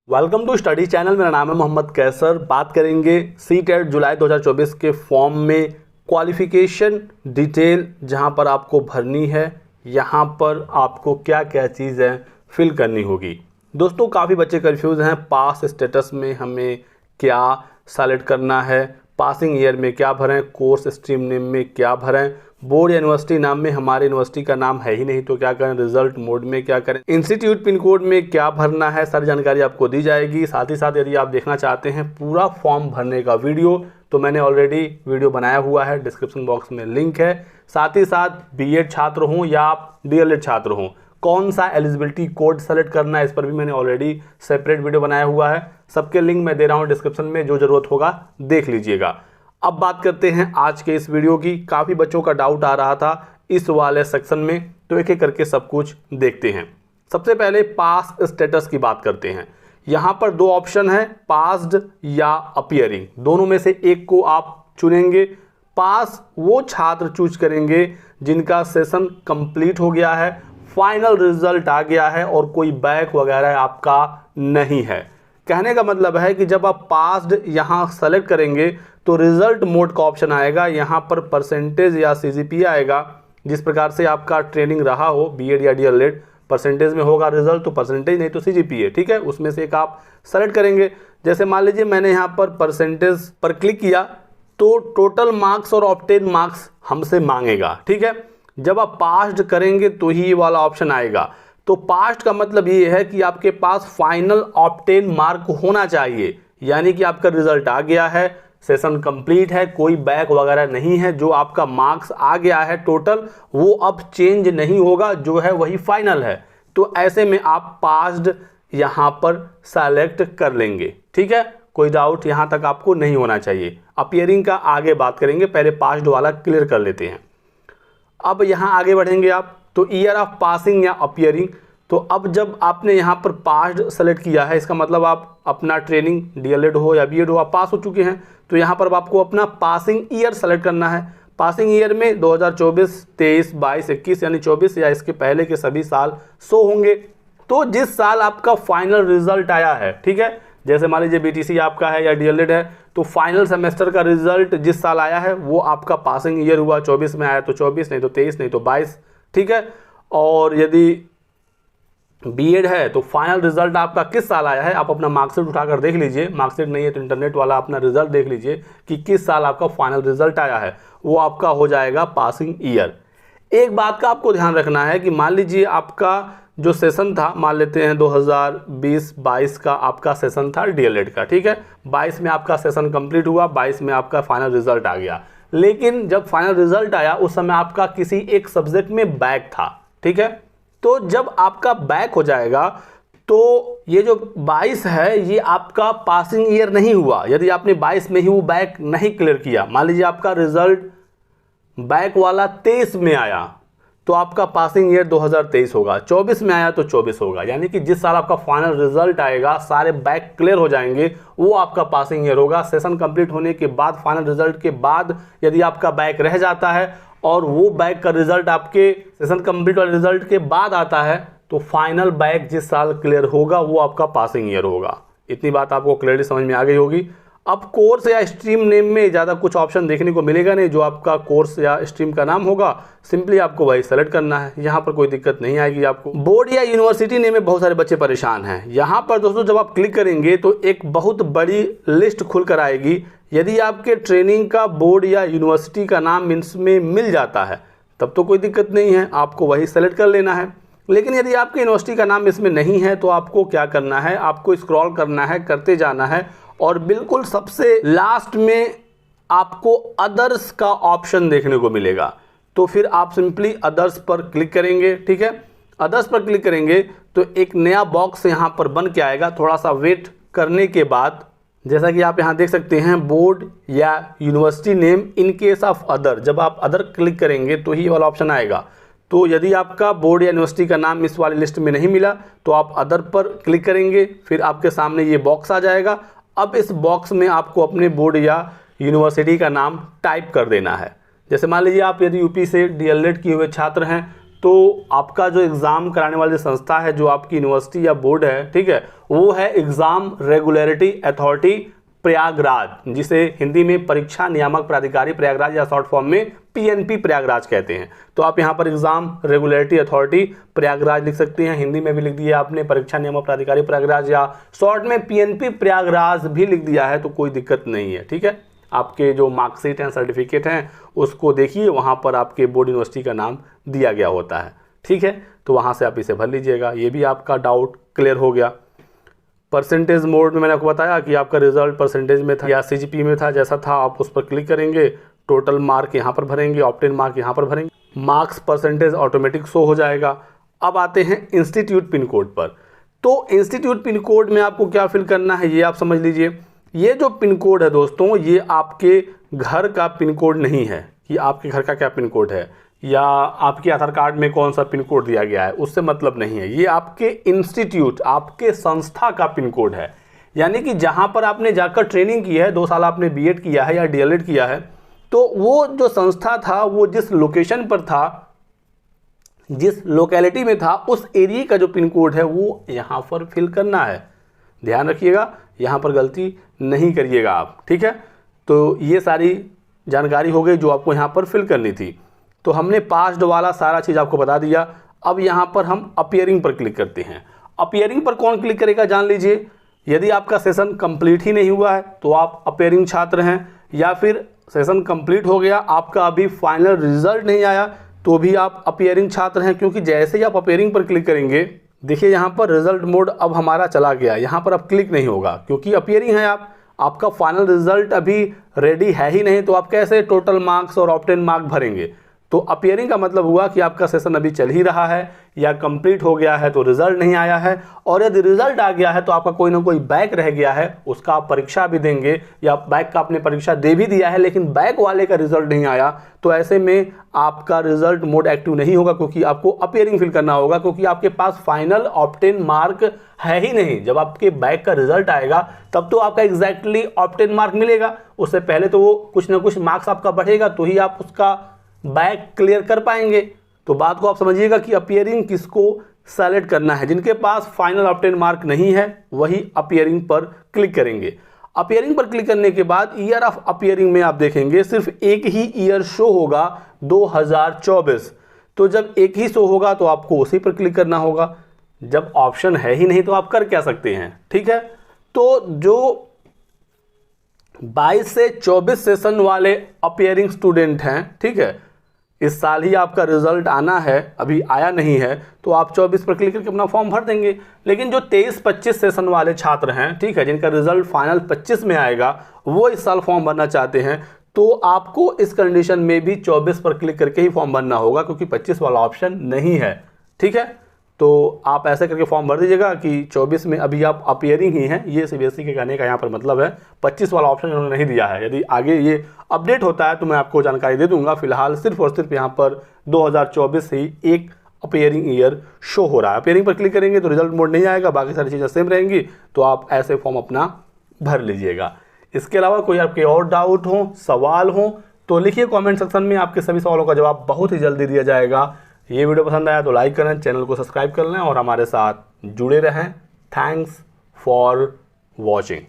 Welcome to study channel. मेरा नाम है मोहम्मद कैसर। बात करेंगे सीटेट जुलाई 2024 के फॉर्म में क्वालिफिकेशन डिटेल, जहां पर आपको भरनी है, यहां पर आपको क्या क्या चीज़ें फिल करनी होगी। दोस्तों, काफ़ी बच्चे कंफ्यूज हैं पास स्टेटस में हमें क्या सेलेक्ट करना है, पासिंग ईयर में क्या भरें, कोर्स स्ट्रीम नेम में क्या भरें, बोर्ड या यूनिवर्सिटी नाम में हमारे यूनिवर्सिटी का नाम है ही नहीं तो क्या करें, रिजल्ट मोड में क्या करें, इंस्टीट्यूट पिन कोड में क्या भरना है, सारी जानकारी आपको दी जाएगी। साथ ही साथ यदि आप देखना चाहते हैं पूरा फॉर्म भरने का वीडियो तो मैंने ऑलरेडी वीडियो बनाया हुआ है, डिस्क्रिप्शन बॉक्स में लिंक है। साथ ही साथ बीएड छात्र हों या आप डीएलएड छात्र हों, कौन सा एलिजिबिलिटी कोड सेलेक्ट करना है, इस पर भी मैंने ऑलरेडी सेपरेट वीडियो बनाया हुआ है। सबके लिंक मैं दे रहा हूँ डिस्क्रिप्शन में, जो ज़रूरत होगा देख लीजिएगा। अब बात करते हैं आज के इस वीडियो की। काफ़ी बच्चों का डाउट आ रहा था इस वाले सेक्शन में, तो एक एक करके सब कुछ देखते हैं। सबसे पहले पास स्टेटस की बात करते हैं। यहाँ पर दो ऑप्शन है, पास्ड या अपीयरिंग, दोनों में से एक को आप चुनेंगे। पास वो छात्र चूज करेंगे जिनका सेशन कंप्लीट हो गया है, फाइनल रिजल्ट आ गया है और कोई बैक वगैरह आपका नहीं है। कहने का मतलब है कि जब आप पास्ड यहाँ सेलेक्ट करेंगे तो रिजल्ट मोड का ऑप्शन आएगा, यहाँ पर परसेंटेज या सीजीपीए आएगा। जिस प्रकार से आपका ट्रेनिंग रहा हो बीएड या डीएलएड, परसेंटेज में होगा रिजल्ट तो परसेंटेज, नहीं तो सीजीपीए, ठीक है, उसमें से एक आप सेलेक्ट करेंगे। जैसे मान लीजिए मैंने यहाँ पर परसेंटेज पर क्लिक किया तो टोटल मार्क्स और ऑब्टेन मार्क्स हमसे मांगेगा, ठीक है। जब आप पास्ड करेंगे तो ही ये वाला ऑप्शन आएगा। तो पास्ट का मतलब ये है कि आपके पास फाइनल ऑब्टेन मार्क होना चाहिए, यानी कि आपका रिजल्ट आ गया है, सेशन कंप्लीट है, कोई बैक वगैरह नहीं है, जो आपका मार्क्स आ गया है टोटल वो अब चेंज नहीं होगा, जो है वही फाइनल है। तो ऐसे में आप पास्ड यहाँ पर सेलेक्ट कर लेंगे, ठीक है। कोई डाउट यहाँ तक आपको नहीं होना चाहिए। अपीयरिंग का आगे बात करेंगे, पहले पास्ड वाला क्लियर कर लेते हैं। अब यहाँ आगे बढ़ेंगे आप तो ईयर ऑफ पासिंग या अपीयरिंग। तो अब जब आपने यहाँ पर पास्ड सेलेक्ट किया है, इसका मतलब आप अपना ट्रेनिंग डीएलएड हो या बीएड हो, आप पास हो चुके हैं। तो यहाँ पर आपको अपना पासिंग ईयर सेलेक्ट करना है। पासिंग ईयर में 2024, 23, 22, 21 यानी 24 या इसके पहले के सभी साल शो होंगे। तो जिस साल आपका फाइनल रिजल्ट आया है, ठीक है, जैसे मान लीजिए बीटीसी आपका है या डीएलएड है, तो फाइनल सेमेस्टर का रिजल्ट जिस साल आया है वो आपका पासिंग ईयर हुआ। 24 में आया तो 24, नहीं तो 23, नहीं तो 22, ठीक है। और यदि बीएड है तो फाइनल रिजल्ट आपका किस साल आया है, आप अपना मार्कशीट उठाकर देख लीजिए। मार्कशीट नहीं है तो इंटरनेट वाला अपना रिजल्ट देख लीजिए कि किस साल आपका फाइनल रिजल्ट आया है, वो आपका हो जाएगा पासिंग ईयर। एक बात का आपको ध्यान रखना है कि मान लीजिए आपका जो सेशन था, मान लेते हैं 2020-22 का आपका सेशन था डीएलएड का, ठीक है। 22 में आपका सेशन कंप्लीट हुआ, 22 में आपका फाइनल रिजल्ट आ गया। लेकिन जब फाइनल रिजल्ट आया उस समय आपका किसी एक सब्जेक्ट में बैक था, ठीक है। तो जब आपका बैक हो जाएगा तो ये जो 22 है ये आपका पासिंग ईयर नहीं हुआ। यदि आपने 22 में ही वो बैक नहीं क्लियर किया, मान लीजिए आपका रिजल्ट बैक वाला 23 में आया तो आपका पासिंग ईयर 2023 होगा, 24 में आया तो 24 होगा। यानी कि जिस साल आपका फाइनल रिजल्ट आएगा सारे बैक क्लियर हो जाएंगे, वो आपका पासिंग ईयर होगा। सेशन कंप्लीट होने के बाद, फाइनल रिजल्ट के बाद यदि आपका बैक रह जाता है और वो बैक का रिजल्ट आपके सेशन कंप्लीट वाले रिजल्ट के बाद आता है, तो फाइनल बैक जिस साल क्लियर होगा वो आपका पासिंग ईयर होगा। इतनी बात आपको क्लियरली समझ में आ गई होगी। अब कोर्स या स्ट्रीम नेम में ज़्यादा कुछ ऑप्शन देखने को मिलेगा नहीं। जो आपका कोर्स या स्ट्रीम का नाम होगा सिंपली आपको वही सेलेक्ट करना है, यहाँ पर कोई दिक्कत नहीं आएगी आपको। बोर्ड या यूनिवर्सिटी नेम में बहुत सारे बच्चे परेशान हैं। यहाँ पर दोस्तों जब आप क्लिक करेंगे तो एक बहुत बड़ी लिस्ट खुल कर आएगी। यदि आपके ट्रेनिंग का बोर्ड या यूनिवर्सिटी का नाम इसमें मिल जाता है तब तो कोई दिक्कत नहीं है, आपको वही सेलेक्ट कर लेना है। लेकिन यदि आपके यूनिवर्सिटी का नाम इसमें नहीं है तो आपको क्या करना है, आपको स्क्रॉल करना है, करते जाना है और बिल्कुल सबसे लास्ट में आपको अदर्स का ऑप्शन देखने को मिलेगा। तो फिर आप सिंपली अदर्स पर क्लिक करेंगे, ठीक है। अदर्स पर क्लिक करेंगे तो एक नया बॉक्स यहाँ पर बन के आएगा। थोड़ा सा वेट करने के बाद, जैसा कि आप यहाँ देख सकते हैं, बोर्ड या university name in case of other, जब आप अदर क्लिक करेंगे तो ही वाला ऑप्शन आएगा। तो यदि आपका बोर्ड या यूनिवर्सिटी का नाम इस वाली लिस्ट में नहीं मिला तो आप अदर पर क्लिक करेंगे, फिर आपके सामने ये बॉक्स आ जाएगा। अब इस बॉक्स में आपको अपने बोर्ड या यूनिवर्सिटी का नाम टाइप कर देना है। जैसे मान लीजिए आप यदि यूपी से डीएलएड किए हुए छात्र हैं तो आपका जो एग्ज़ाम कराने वाली संस्था है, जो आपकी यूनिवर्सिटी या बोर्ड है, ठीक है, वो है एग्ज़ाम रेगुलेटरी अथॉरिटी प्रयागराज, जिसे हिंदी में परीक्षा नियामक प्राधिकारी प्रयागराज या शॉर्ट फॉर्म में पीएनपी प्रयागराज कहते हैं। तो आप यहाँ पर एग्ज़ाम रेगुलेटरी अथॉरिटी प्रयागराज लिख सकते हैं, हिंदी में भी लिख दिया आपने परीक्षा नियामक प्राधिकारी प्रयागराज, या शॉर्ट में पीएनपी प्रयागराज भी लिख दिया है तो कोई दिक्कत नहीं है। ठीक है, आपके जो मार्कशीट हैं, सर्टिफिकेट हैं, उसको देखिए, वहाँ पर आपके बोर्ड यूनिवर्सिटी का नाम दिया गया होता है। ठीक है, तो वहाँ से आप इसे भर लीजिएगा। ये भी आपका डाउट क्लियर हो गया। परसेंटेज मोड में मैंने आपको बताया कि आपका रिजल्ट परसेंटेज में था या सीजीपी में था, जैसा था आप उस पर क्लिक करेंगे, टोटल मार्क यहाँ पर भरेंगे, ऑप्टेन मार्क यहाँ पर भरेंगे, मार्क्स परसेंटेज ऑटोमेटिक शो हो जाएगा। अब आते हैं इंस्टीट्यूट पिन कोड पर। तो इंस्टीट्यूट पिन कोड में आपको क्या फिल करना है ये आप समझ लीजिए। ये जो पिन कोड है दोस्तों, ये आपके घर का पिन कोड नहीं है कि आपके घर का क्या पिन कोड है या आपके आधार कार्ड में कौन सा पिन कोड दिया गया है, उससे मतलब नहीं है। ये आपके इंस्टीट्यूट, आपके संस्था का पिन कोड है। यानी कि जहाँ पर आपने जाकर ट्रेनिंग की है, 2 साल आपने बीएड किया है या डीएलएड किया है, तो वो जो संस्था था, वो जिस लोकेशन पर था, जिस लोकेलिटी में था, उस एरिया का जो पिन कोड है वो यहाँ पर फिल करना है। ध्यान रखिएगा, यहाँ पर गलती नहीं करिएगा आप। ठीक है, तो ये सारी जानकारी हो गई जो आपको यहाँ पर फिल करनी थी। तो हमने पास्ड वाला सारा चीज़ आपको बता दिया। अब यहाँ पर हम अपीयरिंग पर क्लिक करते हैं। अपीयरिंग पर कौन क्लिक करेगा जान लीजिए। यदि आपका सेशन कंप्लीट ही नहीं हुआ है तो आप अपीयरिंग छात्र हैं, या फिर सेशन कंप्लीट हो गया, आपका अभी फाइनल रिजल्ट नहीं आया तो भी आप अपीयरिंग छात्र हैं। क्योंकि जैसे ही आप अपीयरिंग पर क्लिक करेंगे, देखिए यहाँ पर रिजल्ट मोड अब हमारा चला गया, यहाँ पर अब क्लिक नहीं होगा क्योंकि अपीयरिंग है आप, आपका फाइनल रिजल्ट अभी रेडी है ही नहीं, तो आप कैसे टोटल मार्क्स और ऑप्टेन मार्क भरेंगे। तो अपीयरिंग का मतलब हुआ कि आपका सेशन अभी चल ही रहा है या कंप्लीट हो गया है तो रिजल्ट नहीं आया है, और यदि रिजल्ट आ गया है तो आपका कोई ना कोई बैक रह गया है, उसका आप परीक्षा भी देंगे, या बैक का आपने परीक्षा दे भी दिया है लेकिन बैक वाले का रिजल्ट नहीं आया, तो ऐसे में आपका रिजल्ट मोड एक्टिव नहीं होगा क्योंकि आपको अपीयरिंग फिल करना होगा, क्योंकि आपके पास फाइनल ऑप्टेन मार्क है ही नहीं। जब आपके बैक का रिजल्ट आएगा तब तो आपका एग्जैक्टली ऑप्टेन मार्क मिलेगा, उससे पहले तो वो कुछ ना कुछ मार्क्स आपका बढ़ेगा तो ही आप उसका बैक क्लियर कर पाएंगे। तो बात को आप समझिएगा कि अपीयरिंग किसको सेलेक्ट करना है। जिनके पास फाइनल ऑप्टेन मार्क नहीं है वही अपीयरिंग पर क्लिक करेंगे। अपीयरिंग पर क्लिक करने के बाद ईयर ऑफ अपीयरिंग में आप देखेंगे सिर्फ एक ही ईयर शो होगा, 2024। तो जब एक ही शो होगा तो आपको उसी पर क्लिक करना होगा। जब ऑप्शन है ही नहीं तो आप कर क्या सकते हैं। ठीक है, तो जो 22 से 24 सेशन वाले अपीयरिंग स्टूडेंट हैं, ठीक है, इस साल ही आपका रिजल्ट आना है, अभी आया नहीं है, तो आप 24 पर क्लिक करके अपना फॉर्म भर देंगे। लेकिन जो 23-25 सेशन वाले छात्र हैं, ठीक है, जिनका रिजल्ट फाइनल 25 में आएगा, वो इस साल फॉर्म भरना चाहते हैं, तो आपको इस कंडीशन में भी 24 पर क्लिक करके ही फॉर्म भरना होगा क्योंकि 25 वाला ऑप्शन नहीं है। ठीक है, तो आप ऐसे करके फॉर्म भर दीजिएगा कि 24 में अभी आप अपीयरिंग ही हैं। ये सीबीएसई के कहने का यहाँ पर मतलब है, 25 वाला ऑप्शन उन्होंने नहीं दिया है। यदि आगे ये अपडेट होता है तो मैं आपको जानकारी दे दूंगा। फिलहाल सिर्फ और सिर्फ यहाँ पर 2024 से ही एक अपीयरिंग ईयर शो हो रहा है। अपीयरिंग पर क्लिक करेंगे तो रिजल्ट मोड नहीं आएगा, बाकी सारी चीज़ें सेम रहेंगी, तो आप ऐसे फॉर्म अपना भर लीजिएगा। इसके अलावा कोई आपके और डाउट हो, सवाल हो तो लिखिए कमेंट सेक्शन में, आपके सभी सवालों का जवाब बहुत ही जल्दी दिया जाएगा। ये वीडियो पसंद आया तो लाइक करें, चैनल को सब्सक्राइब कर लें और हमारे साथ जुड़े रहें। Thanks for watching.